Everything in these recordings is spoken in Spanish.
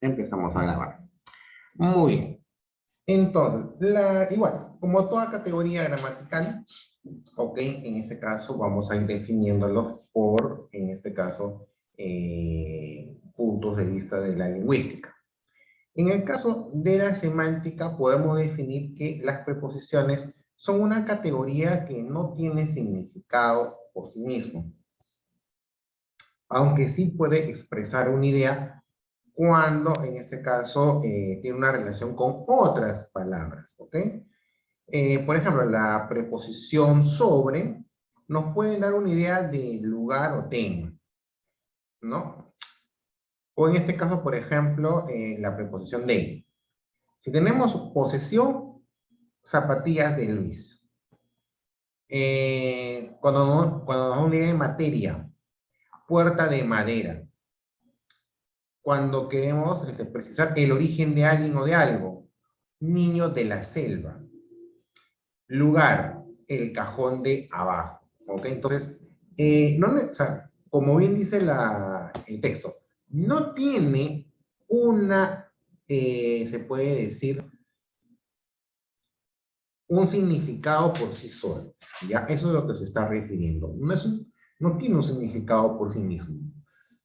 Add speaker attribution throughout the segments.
Speaker 1: Empezamos a grabar. Muy bien. Entonces, igual, como toda categoría gramatical, ok, en este caso vamos a ir definiéndolo por, en este caso, puntos de vista de la lingüística. En el caso de la semántica, podemos definir que las preposiciones son una categoría que no tiene significado por sí mismo, aunque sí puede expresar una idea cuando, en este caso, tiene una relación con otras palabras, ¿ok? Por ejemplo, la preposición sobre nos puede dar una idea de lugar o tema, ¿no? O en este caso, por ejemplo, la preposición de. Si tenemos posesión, zapatillas de Luis. Cuando nos da una idea de materia, puerta de madera. Cuando queremos precisar el origen de alguien o de algo, niño de la selva. Lugar, el cajón de abajo. ¿Ok? Entonces, o sea, como bien dice el texto, no tiene una, se puede decir, un significado por sí solo. ¿Ya? Eso es lo que se está refiriendo. No tiene un significado por sí mismo.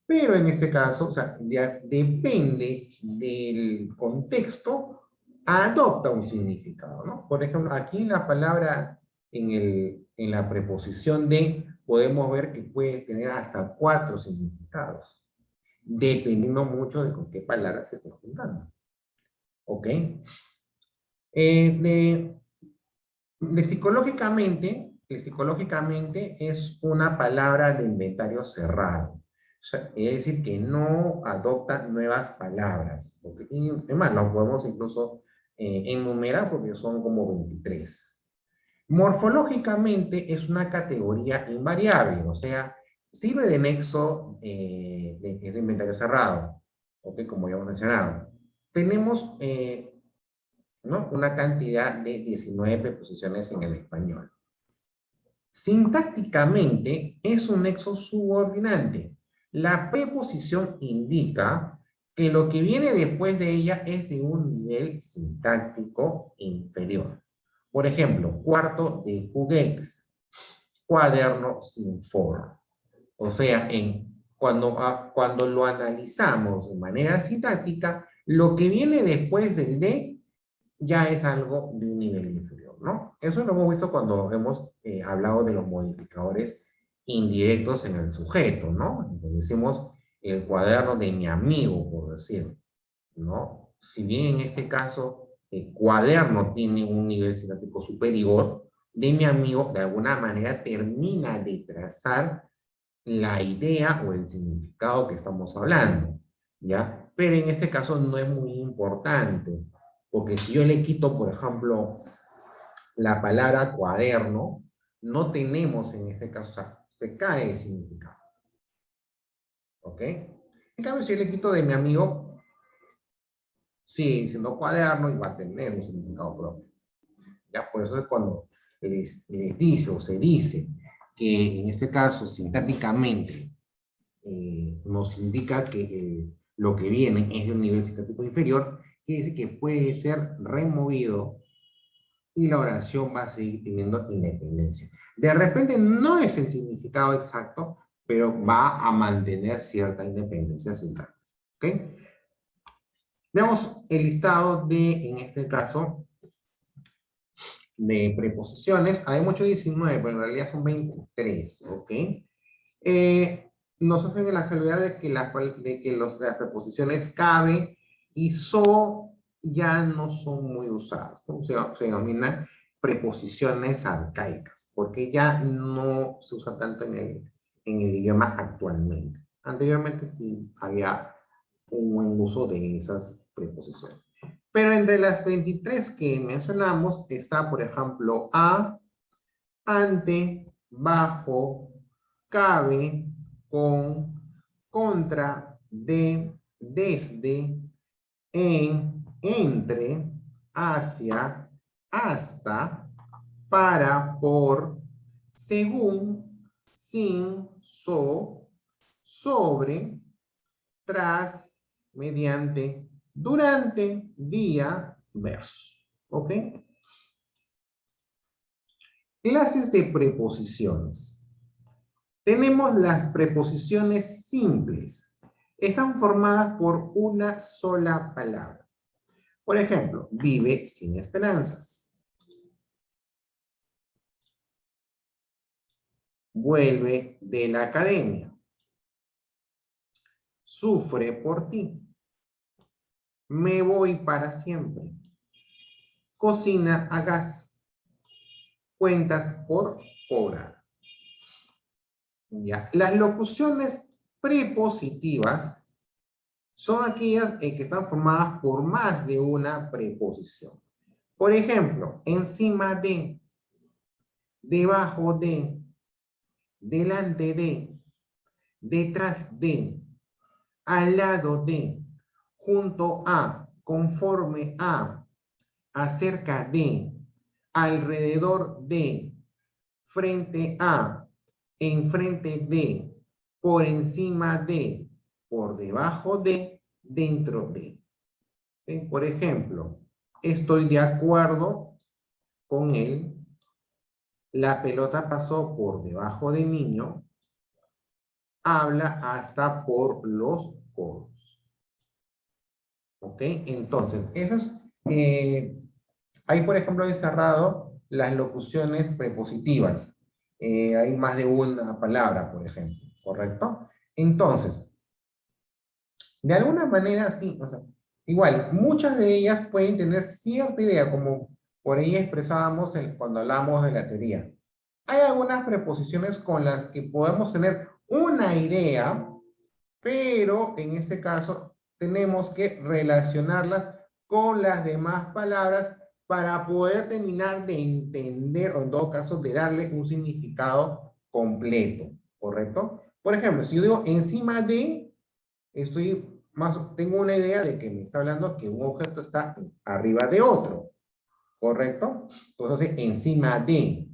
Speaker 1: Pero en este caso, o sea, ya depende del contexto, adopta un significado, ¿no? Por ejemplo, aquí en la palabra, en la preposición de, podemos ver que puede tener hasta 4 significados, dependiendo mucho de con qué palabra se esté juntando. ¿Ok? De psicológicamente es una palabra de inventario cerrado. O sea, es decir, que no adopta nuevas palabras. ¿Okay? Y además, lo podemos incluso enumerar porque son como 23. Morfológicamente es una categoría invariable, o sea, sirve de nexo, es de inventario cerrado, ¿ok? Como ya hemos mencionado. Tenemos ¿no? Una cantidad de 19 preposiciones en el español. Sintácticamente es un nexo subordinante. La preposición indica que lo que viene después de ella es de un nivel sintáctico inferior. Por ejemplo, cuarto de juguetes, cuaderno sin forro. O sea, cuando lo analizamos de manera sintáctica, lo que viene después del de ya es algo de un nivel inferior, ¿no? Eso lo hemos visto cuando hemos hablado de los modificadores indirectos en el sujeto, ¿no? Entonces decimos el cuaderno de mi amigo, por decir, ¿no? Si bien en este caso el cuaderno tiene un nivel sintáctico superior, de mi amigo de alguna manera termina de trazar la idea o el significado que estamos hablando, ¿ya? Pero en este caso no es muy importante, porque si yo le quito, por ejemplo, la palabra cuaderno, no tenemos en este caso, o sea, se cae el significado, ¿ok? En cambio, si yo le quito de mi amigo, sí, siendo cuaderno, y va a tener un significado propio. ¿Ya? Por eso es cuando les dice o se dice que en este caso, sintácticamente, nos indica que lo que viene es de un nivel sintáctico inferior, quiere decir que puede ser removido y la oración va a seguir teniendo independencia. De repente no es el significado exacto, pero va a mantener cierta independencia sintáctica. ¿Ok? Veamos el listado de, en este caso, de preposiciones. Habemos hecho 19, pero en realidad son 23. ¿Ok? Nos hacen la salvedad de que, las preposiciones cabe y so ya no son muy usadas. ¿Cómo se denomina? Preposiciones arcaicas, porque ya no se usa tanto en el idioma actualmente. Anteriormente sí había un buen uso de esas preposiciones. Pero entre las 23 que mencionamos está, por ejemplo, a, ante, bajo, cabe, con, contra, de, desde, en, entre, hacia, hasta, para, por, según, sin, so, sobre, tras, mediante, durante, día, versus. ¿Ok? Clases de preposiciones. Tenemos las preposiciones simples. Están formadas por una sola palabra. Por ejemplo, vive sin esperanzas. Vuelve de la academia. Sufre por ti. Me voy para siempre. Cocina a gas. Cuentas por cobrar. Ya. Las locuciones prepositivas son aquellas que están formadas por más de una preposición. Por ejemplo, encima de, debajo de, delante de, detrás de, al lado de, junto a, conforme a, acerca de, alrededor de, frente a, enfrente de, por encima de, por debajo de, dentro de. ¿Sí? Por ejemplo, estoy de acuerdo con él. La pelota pasó por debajo del niño. Habla hasta por los codos. ¿Ok? Entonces, esas, hay, por ejemplo, encerrado las locuciones prepositivas. Hay más de una palabra, por ejemplo, ¿correcto? Entonces, de alguna manera, sí, o sea, igual, muchas de ellas pueden tener cierta idea, como por ahí expresábamos cuando hablamos de la teoría. Hay algunas preposiciones con las que podemos tener una idea, pero en este caso tenemos que relacionarlas con las demás palabras para poder terminar de entender, o en todo caso, de darle un significado completo, ¿correcto? Por ejemplo, si yo digo encima de, tengo una idea de que me está hablando que un objeto está arriba de otro, ¿correcto? Entonces, encima de.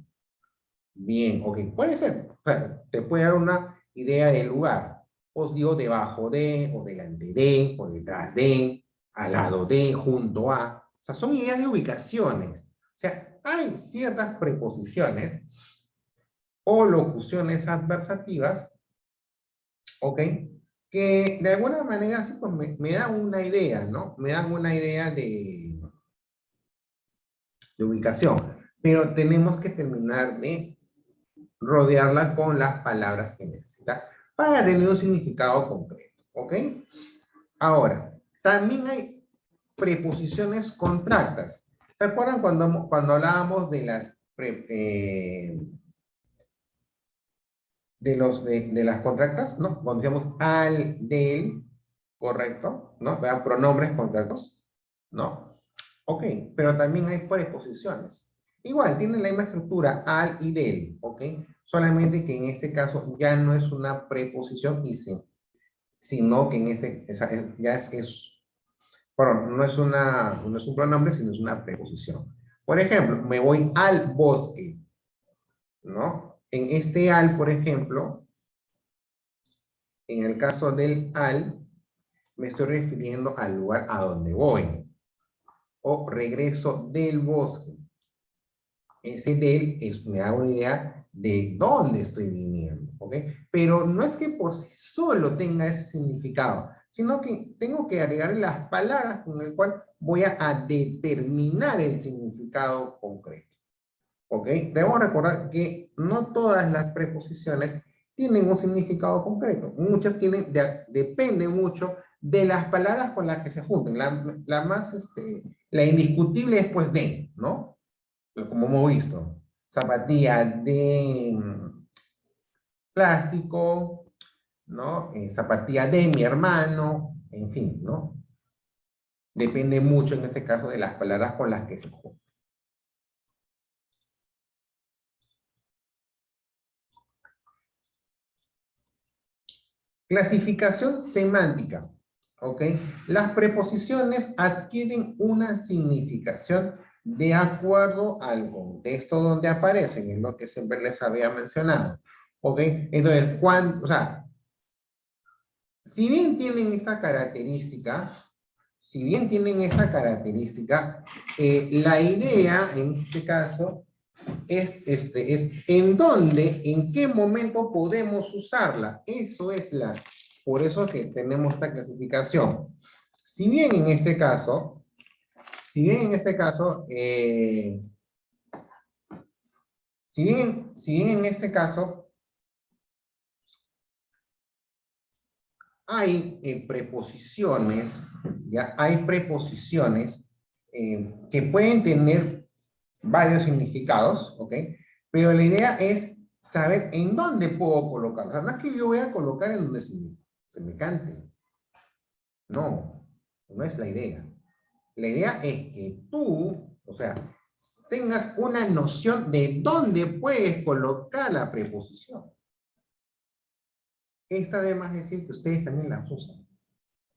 Speaker 1: Bien, ok, puede ser. O sea, te puede dar una idea del lugar. Os digo debajo de, o delante de, o detrás de, al lado de, junto a. O sea, son ideas de ubicaciones. O sea, hay ciertas preposiciones o locuciones adversativas, ¿ok? Que de alguna manera sí, pues me dan una idea, ¿no? Me dan una idea de ubicación. Pero tenemos que terminar de rodearla con las palabras que necesita para tener un significado concreto, ¿ok? Ahora, también hay preposiciones contractas. ¿Se acuerdan cuando hablábamos de las de las contractas, ¿no? Cuando decíamos al, del, correcto, ¿no? Vean, pronombres contractos, ¿no? Ok, pero también hay preposiciones. Igual, tienen la misma estructura, al y del, ¿ok? Solamente que en este caso ya no es una preposición y sí, sino que en este, perdón, no es un pronombre, sino es una preposición. Por ejemplo, me voy al bosque, ¿no? En este al, por ejemplo, en el caso del al, me estoy refiriendo al lugar a donde voy. O regreso del bosque. Ese del me da una idea de dónde estoy viniendo, ¿ok? Pero no es que por sí solo tenga ese significado, sino que tengo que agregar las palabras con las cuales voy a determinar el significado concreto, ¿ok? Debemos recordar que no todas las preposiciones tienen un significado concreto. Muchas tienen, depende mucho de las palabras con las que se junten. La indiscutible es pues de, ¿no? Como hemos visto, zapatilla de plástico, ¿no? Zapatilla de mi hermano, en fin, ¿no? Depende mucho en este caso de las palabras con las que se juntan. Clasificación semántica, ¿ok? Las preposiciones adquieren una significación de acuerdo al contexto donde aparecen, es lo que siempre les había mencionado, ¿ok? Entonces, o sea, Si bien tienen esta característica, la idea en este caso es en dónde, en qué momento podemos usarla. Eso es por eso que tenemos esta clasificación. Si bien en este caso, si bien en este caso hay preposiciones, ya hay preposiciones que pueden tener varios significados, ¿ok? Pero la idea es saber en dónde puedo colocarlo. O sea, no es que yo voy a colocar en donde se me cante. No, no es la idea. La idea es que tú, o sea, tengas una noción de dónde puedes colocar la preposición. Esta además decir que ustedes también la usan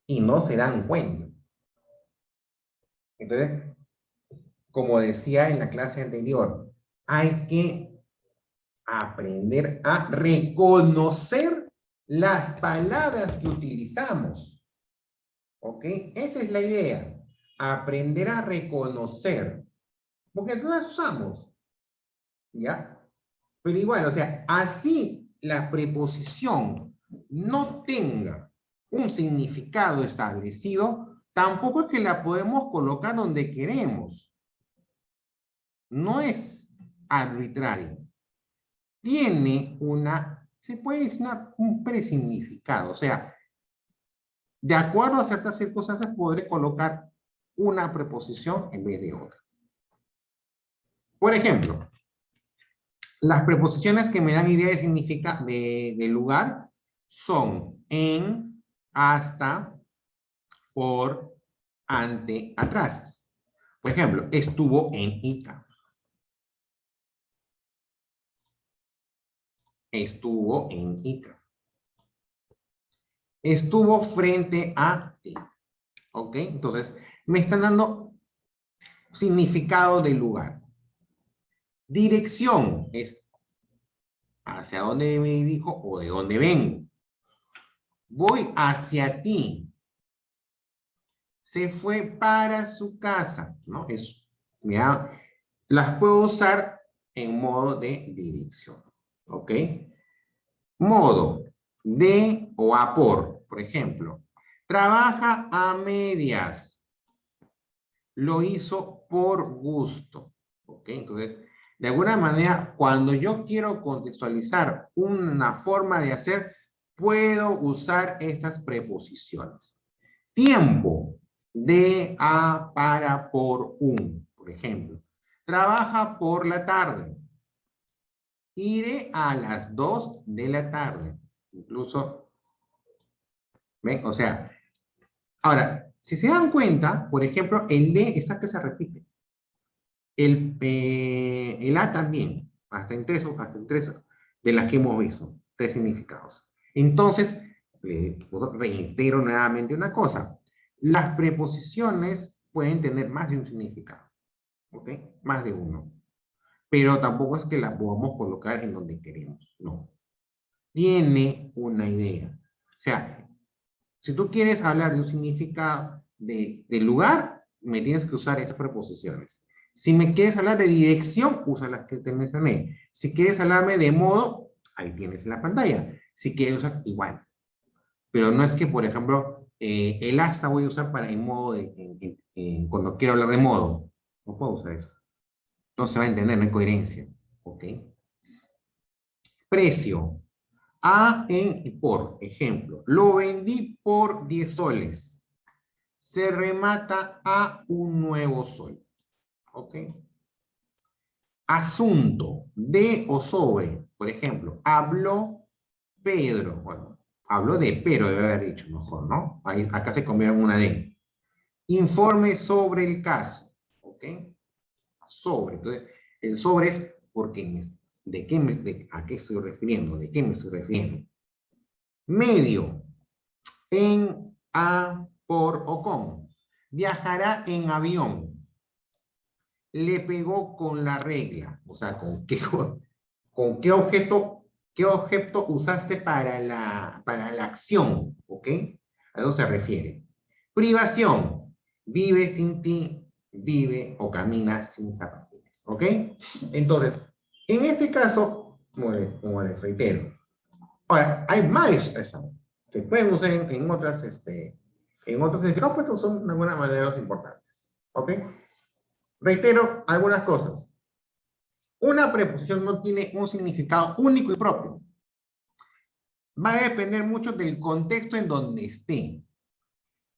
Speaker 1: y no se dan cuenta. Entonces, como decía en la clase anterior, hay que aprender a reconocer las palabras que utilizamos. ¿Ok? Esa es la idea. Aprender a reconocer. Porque no las usamos. ¿Ya? Pero igual, o sea, así la preposición no tenga un significado establecido, tampoco es que la podemos colocar donde queremos. No es arbitrario. Tiene se puede decir un presignificado. O sea, de acuerdo a ciertas circunstancias podré colocar una preposición en vez de otra. Por ejemplo, las preposiciones que me dan idea de significado de lugar son en, hasta, por, ante, atrás. Por ejemplo, estuvo en Ica. Estuvo en Ica. Estuvo frente a ti. ¿Ok? Entonces, me están dando significado del lugar. Dirección es hacia dónde me dirijo o de dónde vengo. Voy hacia ti. Se fue para su casa, ¿no? Mira, las puedo usar en modo de dirección, ¿ok? Modo de o a por ejemplo. Trabaja a medias. Lo hizo por gusto, ¿ok? Entonces, de alguna manera, cuando yo quiero contextualizar una forma de hacer, puedo usar estas preposiciones. Tiempo, de, a, para, por, por ejemplo. Trabaja por la tarde. Iré a las 2 de la tarde. Incluso, ¿ven? O sea, ahora, si se dan cuenta, por ejemplo, el de está que se repite. El a también, hasta en tres de las que hemos visto, 3 significados. Entonces, reitero nuevamente una cosa. Las preposiciones pueden tener más de un significado, ¿ok? Más de uno. Pero tampoco es que la podamos colocar en donde queremos, no. Tiene una idea. O sea, si tú quieres hablar de un significado de lugar, me tienes que usar estas preposiciones. Si me quieres hablar de dirección, usa las que te mencioné. Si quieres hablarme de modo, ahí tienes en la pantalla. Si quieres usar, igual. Pero no es que, por ejemplo, el hasta voy a usar para en modo cuando quiero hablar de modo. No puedo usar eso. No se va a entender, no hay coherencia. ¿Ok? Precio. A en por, ejemplo. Lo vendí por 10 soles. Se remata a un nuevo sol. ¿Ok? Asunto. De o sobre. Por ejemplo, habló Pedro. Bueno, habló de Pedro, debe haber dicho mejor, ¿no? Ahí, acá se comieron una D. Informe sobre el caso. ¿Ok? Sobre. Entonces, el sobre es porque ¿a qué estoy refiriendo? ¿De qué me estoy refiriendo? Medio. En, a, por o con. Viajará en avión. Le pegó con la regla. O sea, con qué objeto usaste para la acción. ¿Ok? ¿Ok? A eso se refiere. Privación. Vive sin ti, vive o camina sin zapatillas. ¿Ok? Entonces, en este caso, como les reitero. Ahora, hay más esa. Se pueden usar en otros significados, pero son de alguna manera los importantes. ¿Ok? Reitero algunas cosas. Una preposición no tiene un significado único y propio. Va a depender mucho del contexto en donde esté.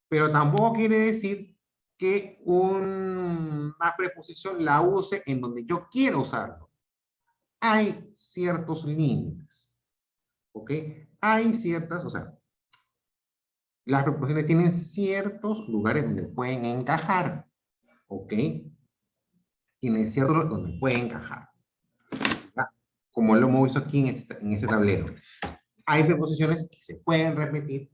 Speaker 1: Pero tampoco quiere decir que una preposición la use en donde yo quiero usarlo. Hay ciertos límites. ¿Ok? Hay ciertas, o sea, las preposiciones tienen ciertos lugares donde pueden encajar. ¿Ok? Tienen ciertos lugares donde pueden encajar. ¿Ya? Como lo hemos visto aquí en este tablero. Hay preposiciones que se pueden repetir,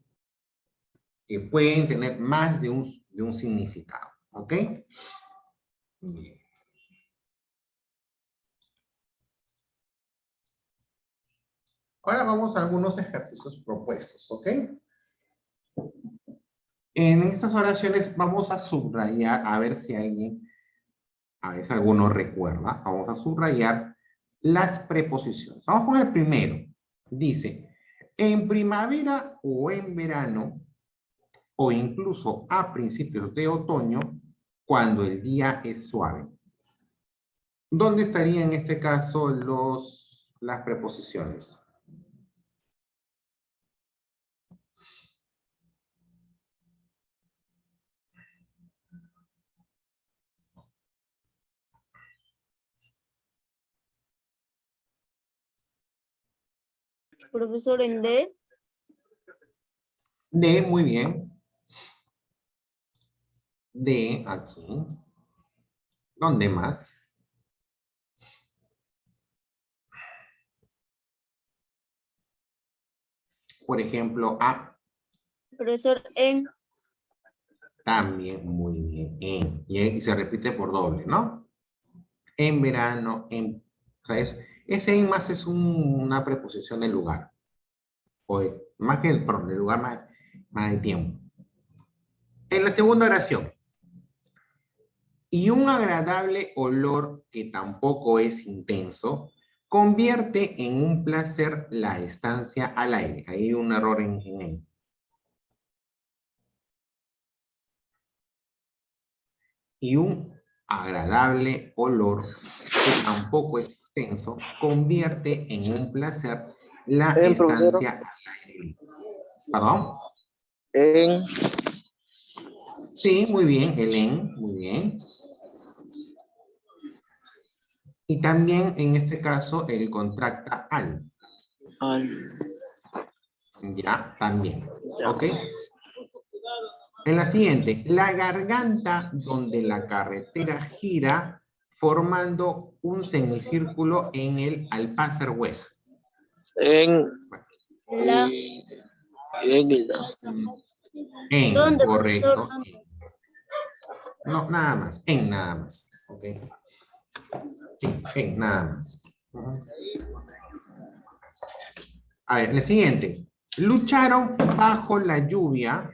Speaker 1: que pueden tener más de un significado. ¿Ok? Bien. Ahora vamos a algunos ejercicios propuestos, ¿ok? En estas oraciones vamos a subrayar, a ver si alguien, a ver si alguno recuerda, vamos a subrayar las preposiciones. Vamos con el primero. Dice, en primavera o en verano, o incluso a principios de otoño, cuando el día es suave. ¿Dónde estarían en este caso las preposiciones?
Speaker 2: Profesor, en D.
Speaker 1: De, muy bien. De, aquí. ¿Dónde más? Por ejemplo, a.
Speaker 2: Profesor, en.
Speaker 1: También, muy bien, en. Y se repite por doble, ¿no? En verano, en. O sea, ese en más es una preposición del lugar. Más que perdón, del lugar, más de tiempo. En la segunda oración. Y un agradable olor que tampoco es intenso convierte en un placer la estancia al aire. Ahí hay un error en él. Y un agradable olor que tampoco es intenso convierte en un placer la
Speaker 3: Profesor,
Speaker 1: estancia al aire. ¿Perdón?
Speaker 3: en,
Speaker 1: Sí, muy bien, Helen, muy bien. Y también en este caso el contracta al. Ya, también.
Speaker 3: ya.
Speaker 1: ¿Ok? En la siguiente, la garganta donde la carretera gira formando un semicírculo en el Alpázar-Weg.
Speaker 3: En,
Speaker 2: La.
Speaker 1: En,
Speaker 2: ¿Dónde, profesor?
Speaker 1: correcto. No, nada más, en nada más. ¿Ok? Sí, en nada más. A ver, el siguiente. Lucharon bajo la lluvia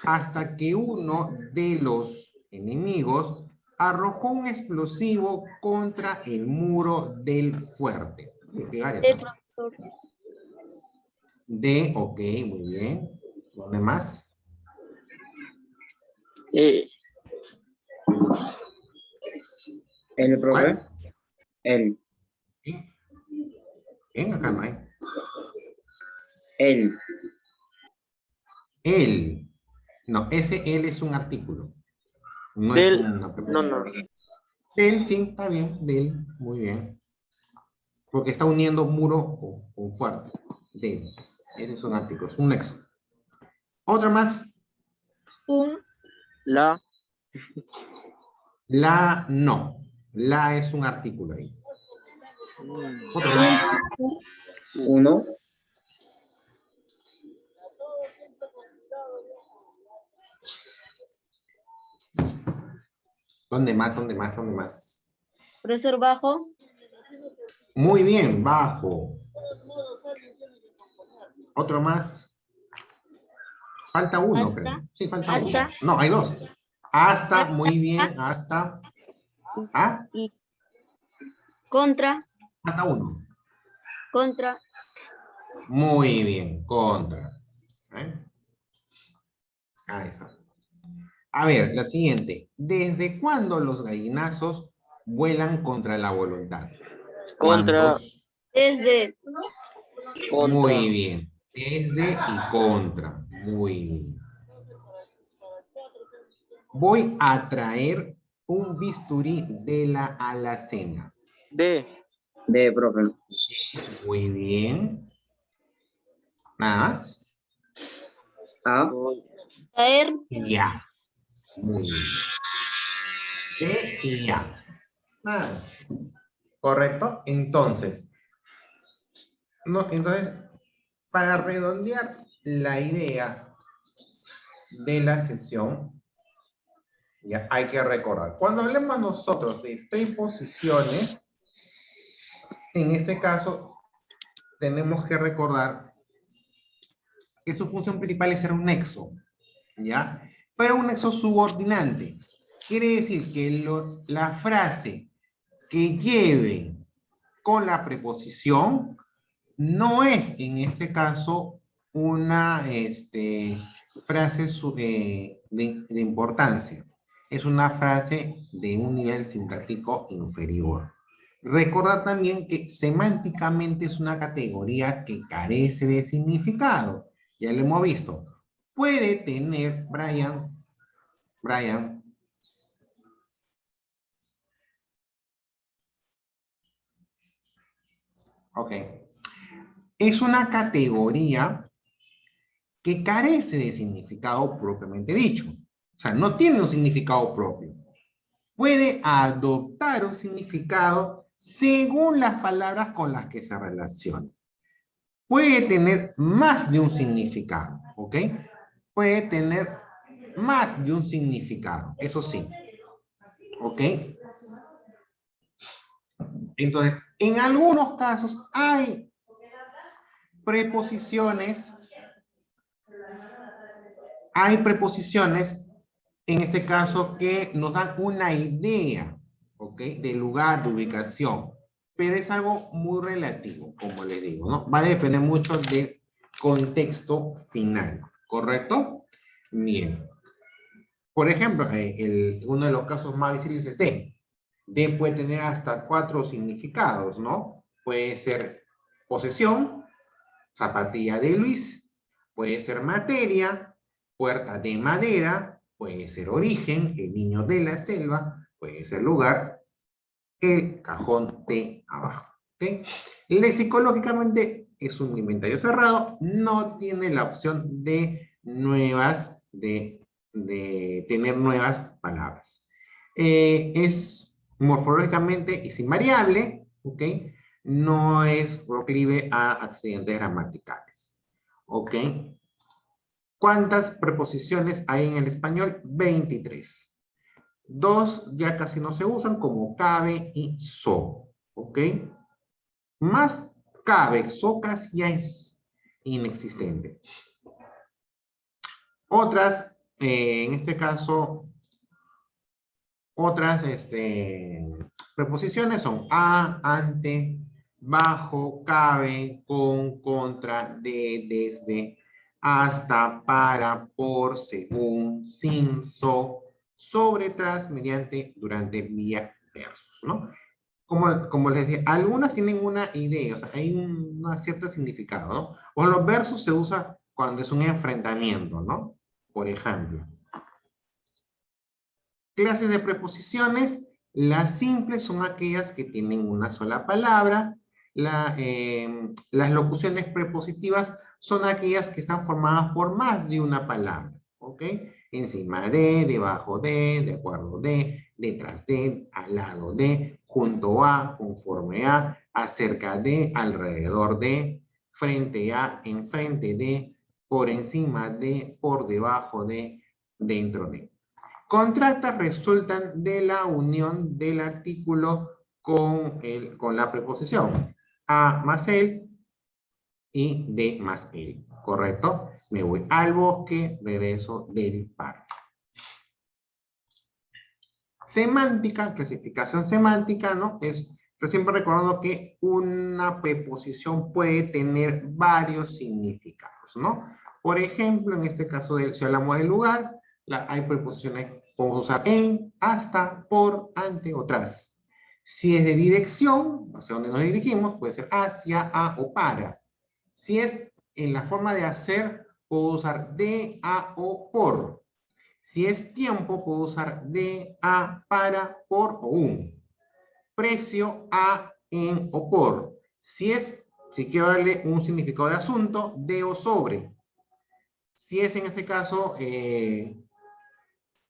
Speaker 1: hasta que uno de los enemigos arrojó un explosivo contra el muro del fuerte.
Speaker 2: Profesor.
Speaker 1: De, ok, muy bien. ¿Dónde más?
Speaker 3: El profe,
Speaker 1: ¿Cuál?
Speaker 3: el,
Speaker 1: Bien, acá no hay.
Speaker 3: el,
Speaker 1: El. No, ese él es un artículo. No es
Speaker 3: del,
Speaker 1: una
Speaker 3: no,
Speaker 1: preposición.
Speaker 3: no,
Speaker 1: Del, sí, está bien. Del, muy bien. Porque está uniendo muro con fuerte. Del. Ese es un artículo, es un nexo. Otra más.
Speaker 2: Un.
Speaker 3: la,
Speaker 1: La, no. La es un artículo ahí. Otra más.
Speaker 3: uno,
Speaker 1: ¿Dónde más? ¿Dónde más? ¿Dónde más?
Speaker 2: Profesor, bajo.
Speaker 1: Muy bien, bajo. Otro más. Falta uno,
Speaker 2: Hasta.
Speaker 1: creo. Sí, falta
Speaker 2: Hasta.
Speaker 1: uno. No, hay dos. Hasta, muy bien, hasta. ¿Ah?
Speaker 2: Y contra.
Speaker 1: Falta uno.
Speaker 2: Contra.
Speaker 1: Muy bien, contra. ¿Eh? Ahí está. A ver, la siguiente. ¿Desde cuándo los gallinazos vuelan contra la voluntad?
Speaker 3: Contra.
Speaker 1: ¿Cuántos?
Speaker 2: Desde.
Speaker 3: Contra.
Speaker 1: Muy bien. Desde y contra. Muy bien. Voy a traer un bisturí de la alacena.
Speaker 3: De. De, profe.
Speaker 1: Muy bien. Nada más.
Speaker 3: A.
Speaker 2: Traer.
Speaker 1: Ya. Muy bien. De y ya. Nada más. ¿Correcto? Entonces, para redondear la idea de la sesión, ya hay que recordar. Cuando hablemos nosotros de preposiciones, en este caso, tenemos que recordar que su función principal es ser un nexo, ¿ya? Pero un nexo subordinante. Quiere decir que la frase que lleve con la preposición no es, en este caso, una frase de importancia. Es una frase de un nivel sintáctico inferior. Recordar también que semánticamente es una categoría que carece de significado. Ya lo hemos visto. Puede tener, Brian, ok. Es una categoría que carece de significado propiamente dicho. O sea, no tiene un significado propio. Puede adoptar un significado según las palabras con las que se relaciona. Puede tener más de un significado, ¿ok? Puede tener más de un significado, eso sí. ¿Ok? Entonces, en algunos casos hay preposiciones, en este caso, que nos dan una idea, ¿ok? De lugar, de ubicación. Pero es algo muy relativo, como les digo, ¿no? Va a depender mucho del contexto final, ¿correcto? Bien. Por ejemplo, uno de los casos más visibles es D. D puede tener hasta 4 significados, ¿no? Puede ser posesión, zapatilla de Luis, puede ser materia, puerta de madera, puede ser origen, el niño de la selva, puede ser lugar, el cajón de abajo. ¿Okay? Lexicológicamente es un inventario cerrado, no tiene la opción de tener nuevas palabras. Es morfológicamente es invariable, ¿ok? No es proclive a accidentes gramaticales. ¿Ok? ¿Cuántas preposiciones hay en el español? 23. Dos ya casi no se usan, como cabe y so. ¿Ok? Más cabe, so casi ya es inexistente. Otras, en este caso, otras preposiciones son a, ante, bajo, cabe, con, contra, de, desde, hasta, para, por, según, sin, sobre, tras, mediante, durante, vía, versus, ¿no? Como les dije, algunas tienen una idea, o sea, hay un cierto significado, ¿no? O los versos se usa cuando es un enfrentamiento, ¿no? Por ejemplo. Clases de preposiciones, las simples son aquellas que tienen una sola palabra. Las locuciones prepositivas son aquellas que están formadas por más de una palabra. ¿Ok? Encima de, debajo de acuerdo de, detrás de, al lado de, junto a, conforme a, acerca de, alrededor de, frente a, enfrente de, por encima de, por debajo de, dentro de. Contractas resultan de la unión del artículo con la preposición. A más el, y de más el, ¿correcto? Me voy al bosque, regreso del parque. Semántica, clasificación semántica, ¿no? Es siempre recordando que una preposición puede tener varios significados, ¿no? Por ejemplo, en este caso, si hablamos del lugar, hay preposiciones, podemos usar en, hasta, por, ante o tras. Si es de dirección, hacia donde nos dirigimos, puede ser hacia, a o para. Si es en la forma de hacer, puedo usar de, a o por. Si es tiempo, puedo usar de, a, para, por o un. Precio, a, en o por. Si quiero darle un significado de asunto, de o sobre. Si es en este caso,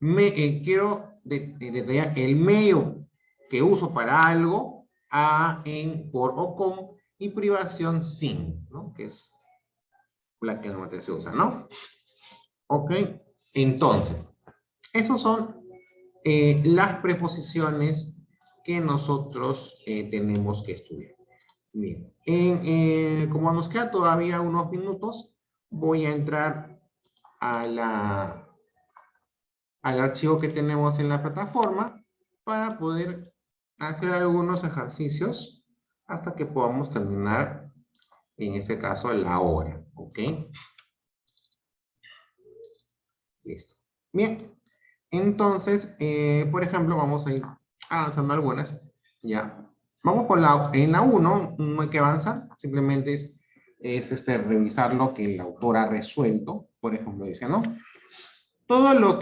Speaker 1: quiero detallar el medio que uso para algo, a, en, por o con, y privación sin, ¿no? Que es la que normalmente se usa, ¿no? Ok, entonces, esos son las preposiciones que nosotros tenemos que estudiar. Bien, como nos queda todavía unos minutos, voy a entrar al archivo que tenemos en la plataforma para poder hacer algunos ejercicios hasta que podamos terminar, en este caso, la hora. ¿Ok? Listo. Bien. Entonces, por ejemplo, vamos a ir avanzando algunas. Ya. Vamos con en la 1, no hay que avanzar, simplemente es revisar lo que el autor ha resuelto. Por ejemplo, dice, ¿no? Todo lo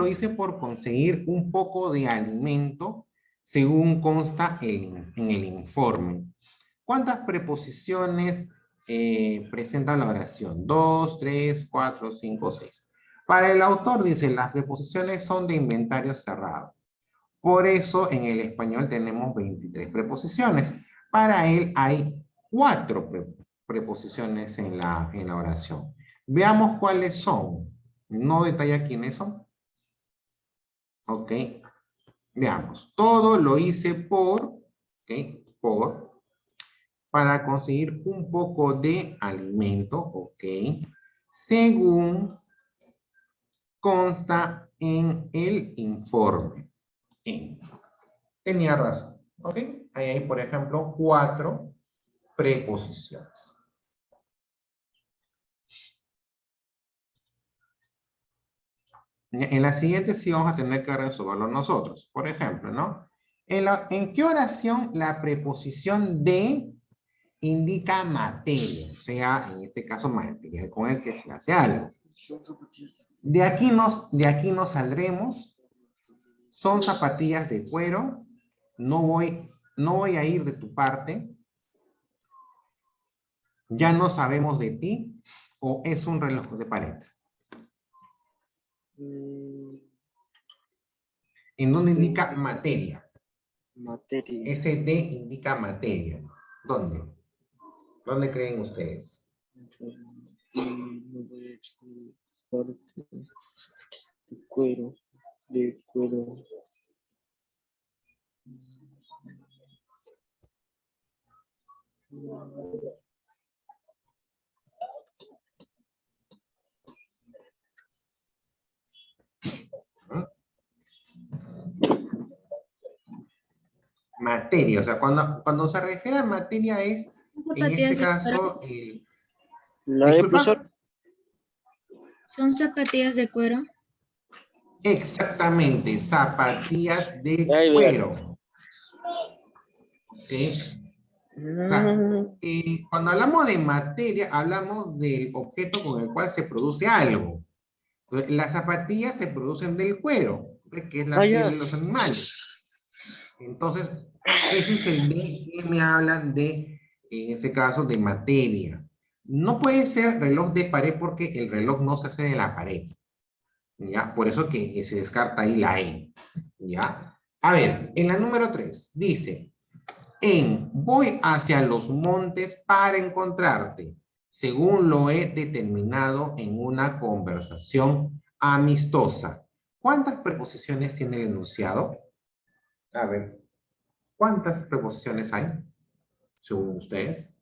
Speaker 1: hice por conseguir un poco de alimento, según consta en el informe. ¿Cuántas preposiciones presenta la oración? 2, 3, 4, 5, 6. Para el autor dice, las preposiciones son de inventario cerrado. Por eso en el español tenemos 23 preposiciones. Para él hay 4 preposiciones en la oración. Veamos cuáles son. No detalla quiénes son. Ok. Veamos. Todo lo hice para conseguir un poco de alimento, ok, según consta en el informe. Tenía razón, ok. Ahí hay, por ejemplo, 4 preposiciones. En la siguiente sí vamos a tener que resolverlo nosotros. Por ejemplo, ¿no? ¿En qué oración la preposición de indica materia? O sea, en este caso, material con el que se hace algo. De aquí nos saldremos. Son zapatillas de cuero. No voy a ir de tu parte. Ya no sabemos de ti. O es un reloj de pared. ¿En dónde indica materia?
Speaker 3: Materia.
Speaker 1: Ese D indica materia. ¿Dónde? ¿Dónde creen ustedes?
Speaker 3: De cuero. De cuero.
Speaker 1: Materia, o sea, cuando se refiere a materia es, en este caso,
Speaker 3: ¿La de profesor?
Speaker 1: disculpa.
Speaker 4: ¿Son zapatillas de cuero?
Speaker 1: Exactamente, zapatillas de
Speaker 3: Ahí
Speaker 1: cuero. ¿Ok? O sea,
Speaker 3: verás.
Speaker 1: cuando hablamos de materia, hablamos del objeto con el cual se produce algo. Entonces, las zapatillas se producen del cuero, que es la piel de los animales. Entonces, ese es el de que me hablan de, en este caso, de materia. No puede ser reloj de pared porque el reloj no se hace de la pared. ¿Ya? Por eso que se descarta ahí la E. ¿Ya? A ver, en la número 3 dice, voy hacia los montes para encontrarte, según lo he determinado en una conversación amistosa. ¿Cuántas preposiciones tiene el enunciado? A ver, ¿cuántas preposiciones hay, según ustedes?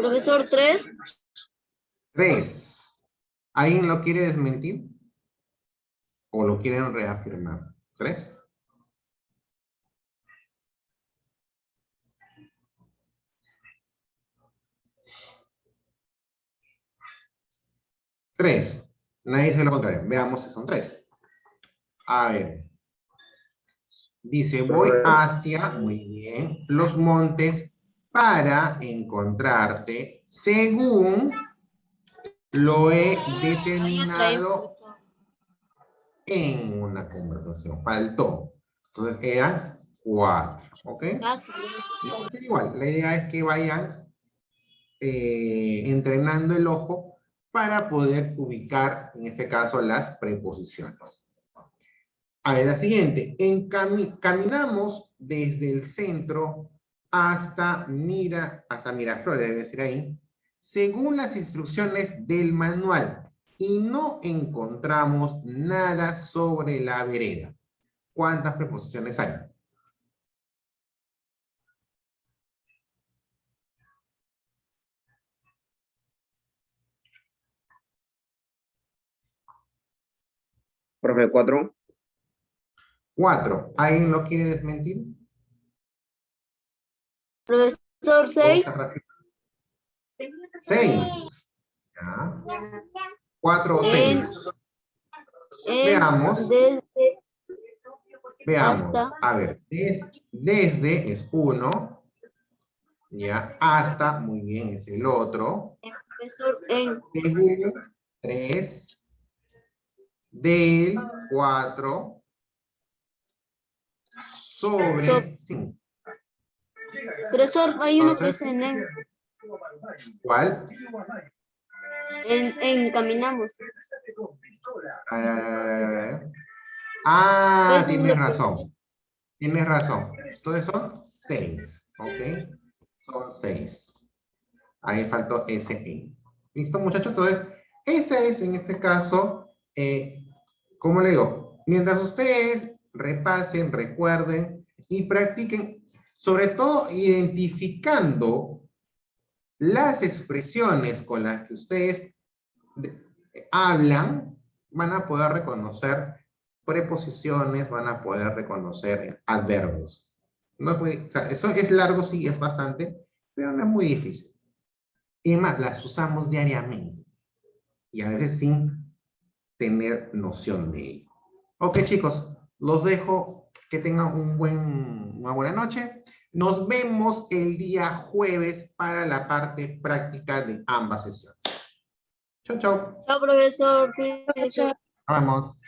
Speaker 2: Profesor, 3.
Speaker 1: 3. ¿Alguien lo quiere desmentir? ¿O lo quieren reafirmar? 3. Tres. Nadie dice lo contrario. Veamos si son 3. A ver. Dice, voy hacia, muy bien, los montes para encontrarte según lo he determinado en una conversación. Faltó. Entonces eran 4. ¿Ok? Igual, la idea es que vayan entrenando el ojo para poder ubicar, en este caso, las preposiciones. A ver, la siguiente. Caminamos desde el centro hasta Miraflores, debe decir ahí, según las instrucciones del manual, y no encontramos nada sobre la vereda. ¿Cuántas preposiciones hay?
Speaker 5: Profe, 4.
Speaker 1: 4. ¿Alguien lo quiere desmentir?
Speaker 2: Profesor, 6.
Speaker 1: 6. ¿Ya? 4 o 6. Veamos. Veamos.
Speaker 2: Hasta.
Speaker 1: A ver, desde es 1. Ya, hasta, muy bien, es el otro.
Speaker 2: Profesor, en.
Speaker 1: Según 3. Del 4. Sobre 5.
Speaker 2: Profesor, hay uno que es en.
Speaker 1: ¿Cuál?
Speaker 2: En caminamos.
Speaker 1: Ah,
Speaker 2: Eso es
Speaker 1: tienes
Speaker 2: lo que-
Speaker 1: razón. Tienes razón. Entonces son 6. ¿Ok? Son 6. Ahí faltó ese en. ¿Listo, muchachos? Entonces, ese es en este caso, como le digo, mientras ustedes repasen, recuerden y practiquen, sobre todo identificando las expresiones con las que ustedes hablan, van a poder reconocer preposiciones, van a poder reconocer adverbios. No puede, o sea, eso es largo, sí, es bastante, pero no es muy difícil. Y además, las usamos diariamente. Y a veces sin tener noción de ello. Ok, chicos, los dejo. Que tengan una buena noche. Nos vemos el día jueves para la parte práctica de ambas sesiones. Chau, chau.
Speaker 2: Chao, profesor.
Speaker 4: Profesor.
Speaker 1: Nos vemos.